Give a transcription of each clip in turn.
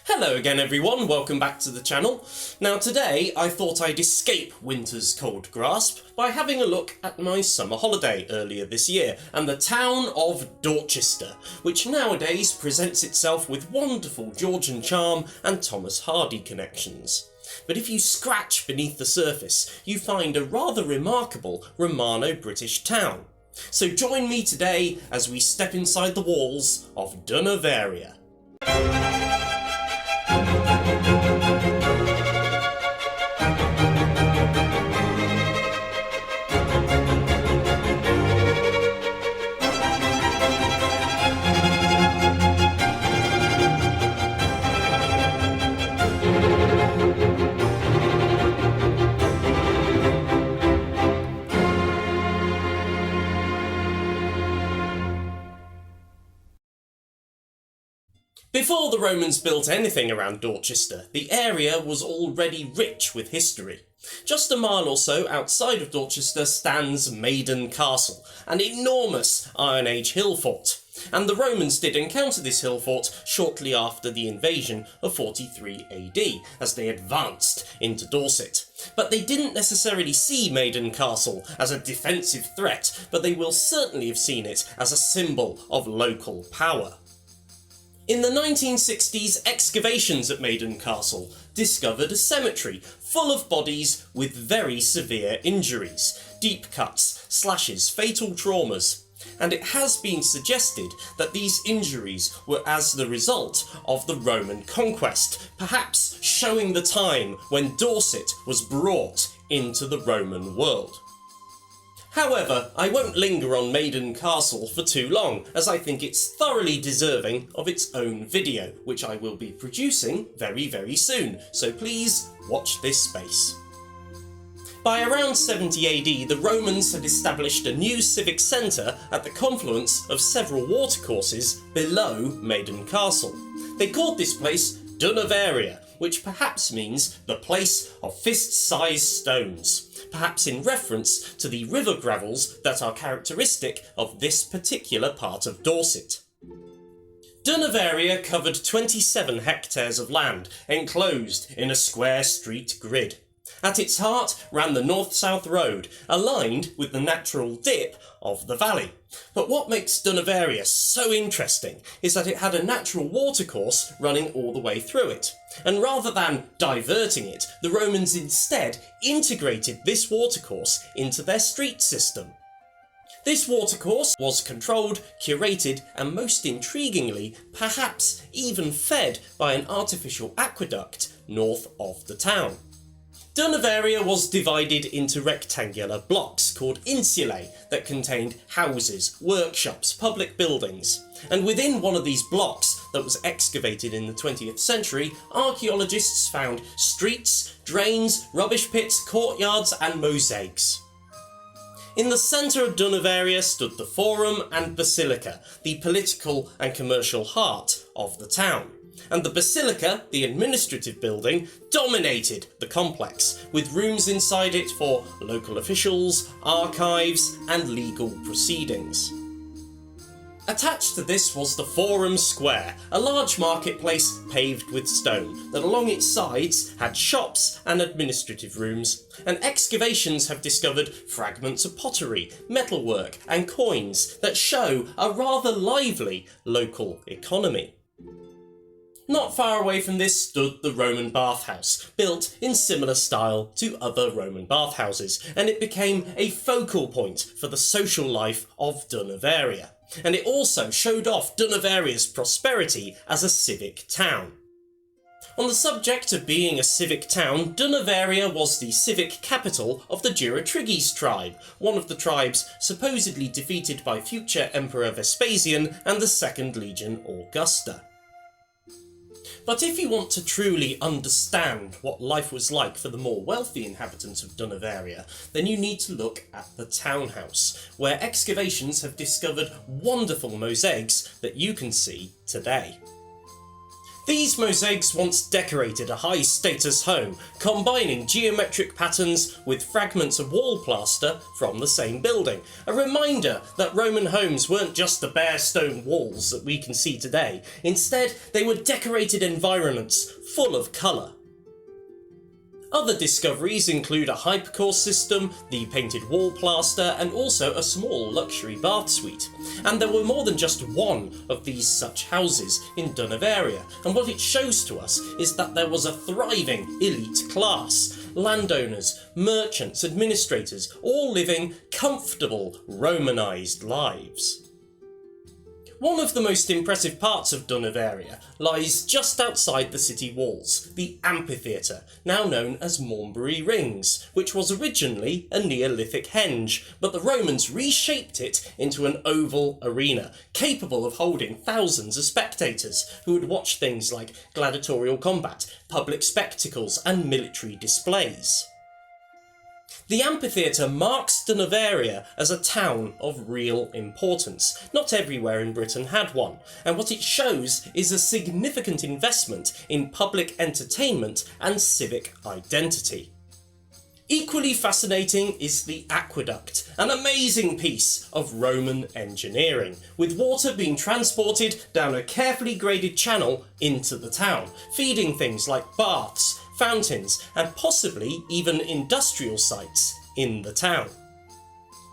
Hello again everyone, welcome back to the channel. Now today I thought I'd escape winter's cold grasp by having a look at my summer holiday earlier this year and the town of Dorchester, which nowadays presents itself with wonderful Georgian charm and Thomas Hardy connections. But if you scratch beneath the surface, you find a rather remarkable Romano-British town. So join me today as we step inside the walls of Durnovaria. Before the Romans built anything around Dorchester, the area was already rich with history. Just a mile or so outside of Dorchester stands Maiden Castle, an enormous Iron Age hill fort, and the Romans did encounter this hill fort shortly after the invasion of 43 AD, as they advanced into Dorset. But they didn't necessarily see Maiden Castle as a defensive threat, but they will certainly have seen it as a symbol of local power. In the 1960s, excavations at Maiden Castle discovered a cemetery full of bodies with very severe injuries, deep cuts, slashes, fatal traumas, and it has been suggested that these injuries were as the result of the Roman conquest, perhaps showing the time when Dorset was brought into the Roman world. However, I won't linger on Maiden Castle for too long, as I think it's thoroughly deserving of its own video, which I will be producing very soon, so please watch this space. By around 70 AD, the Romans had established a new civic centre at the confluence of several watercourses below Maiden Castle. They called this place Durnovaria, which perhaps means the place of fist-sized stones, perhaps in reference to the river gravels that are characteristic of this particular part of Dorset. Durnovaria covered 27 hectares of land, enclosed in a square street grid. At its heart ran the north-south road, aligned with the natural dip of the valley. But what makes Durnovaria so interesting is that it had a natural watercourse running all the way through it. And rather than diverting it, the Romans instead integrated this watercourse into their street system. This watercourse was controlled, curated, and most intriguingly, perhaps even fed by an artificial aqueduct north of the town. Durnovaria was divided into rectangular blocks called insulae that contained houses, workshops, public buildings. And within one of these blocks that was excavated in the 20th century, archaeologists found streets, drains, rubbish pits, courtyards and mosaics. In the centre of Durnovaria stood the Forum and Basilica, the political and commercial heart of the town. And the Basilica, the administrative building, dominated the complex, with rooms inside it for local officials, archives, and legal proceedings. Attached to this was the Forum Square, a large marketplace paved with stone, that along its sides had shops and administrative rooms, and excavations have discovered fragments of pottery, metalwork, and coins that show a rather lively local economy. Not far away from this stood the Roman bathhouse, built in similar style to other Roman bathhouses, and it became a focal point for the social life of Durnovaria. And it also showed off Durnovaria's prosperity as a civic town. On the subject of being a civic town, Durnovaria was the civic capital of the Durotriges tribe, one of the tribes supposedly defeated by future Emperor Vespasian and the Second Legion Augusta. But if you want to truly understand what life was like for the more wealthy inhabitants of Durnovaria, then you need to look at the townhouse, where excavations have discovered wonderful mosaics that you can see today. These mosaics once decorated a high-status home, combining geometric patterns with fragments of wall plaster from the same building. A reminder that Roman homes weren't just the bare stone walls that we can see today. Instead, they were decorated environments full of colour. Other discoveries include a hypercourse system, the painted wall plaster, and also a small luxury bath suite. And there were more than just one of these such houses in Durnovaria, and what it shows to us is that there was a thriving elite class. Landowners, merchants, administrators, all living comfortable, Romanised lives. One of the most impressive parts of Durnovaria lies just outside the city walls, the amphitheatre, now known as Maumbury Rings, which was originally a Neolithic henge, but the Romans reshaped it into an oval arena, capable of holding thousands of spectators who would watch things like gladiatorial combat, public spectacles and military displays. The amphitheatre marks Durnovaria as a town of real importance. Not everywhere in Britain had one, and what it shows is a significant investment in public entertainment and civic identity. Equally fascinating is the aqueduct, an amazing piece of Roman engineering, with water being transported down a carefully graded channel into the town, feeding things like baths, fountains, and possibly even industrial sites in the town.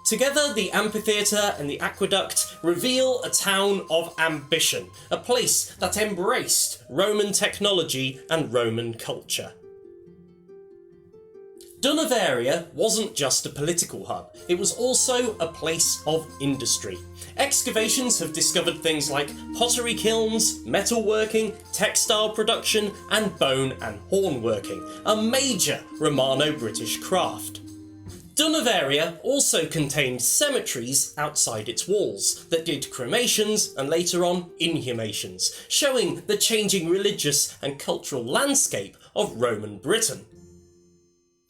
Together, the amphitheatre and the aqueduct reveal a town of ambition, a place that embraced Roman technology and Roman culture. Durnovaria wasn't just a political hub, it was also a place of industry. Excavations have discovered things like pottery kilns, metalworking, textile production, and bone and horn working, a major Romano-British craft. Durnovaria also contained cemeteries outside its walls that did cremations and later on inhumations, showing the changing religious and cultural landscape of Roman Britain.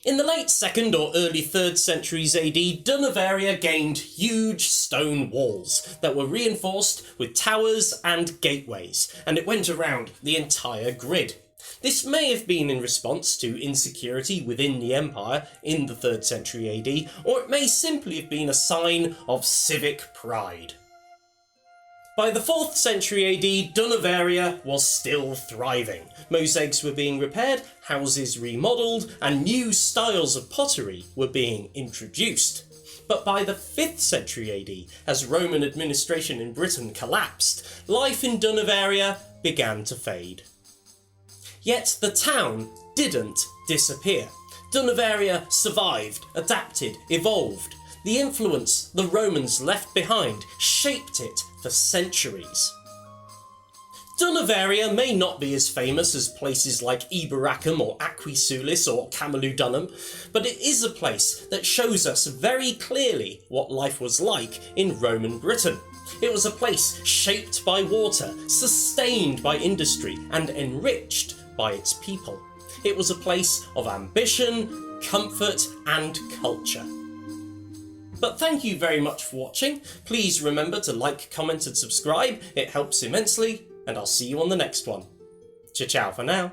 In the late 2nd or early 3rd centuries AD, Durnovaria gained huge stone walls that were reinforced with towers and gateways, and it went around the entire grid. This may have been in response to insecurity within the empire in the 3rd century AD, or it may simply have been a sign of civic pride. By the 4th century AD, Durnovaria was still thriving. Mosaics were being repaired, houses remodelled, and new styles of pottery were being introduced. But by the 5th century AD, as Roman administration in Britain collapsed, life in Durnovaria began to fade. Yet the town didn't disappear. Durnovaria survived, adapted, evolved. The influence the Romans left behind shaped it for centuries. Durnovaria may not be as famous as places like Eboracum or Aquisulis or Camalodunum, but it is a place that shows us very clearly what life was like in Roman Britain. It was a place shaped by water, sustained by industry, and enriched by its people. It was a place of ambition, comfort, and culture. But thank you very much for watching. Please remember to like, comment and subscribe. It helps immensely, and I'll see you on the next one. Ciao for now.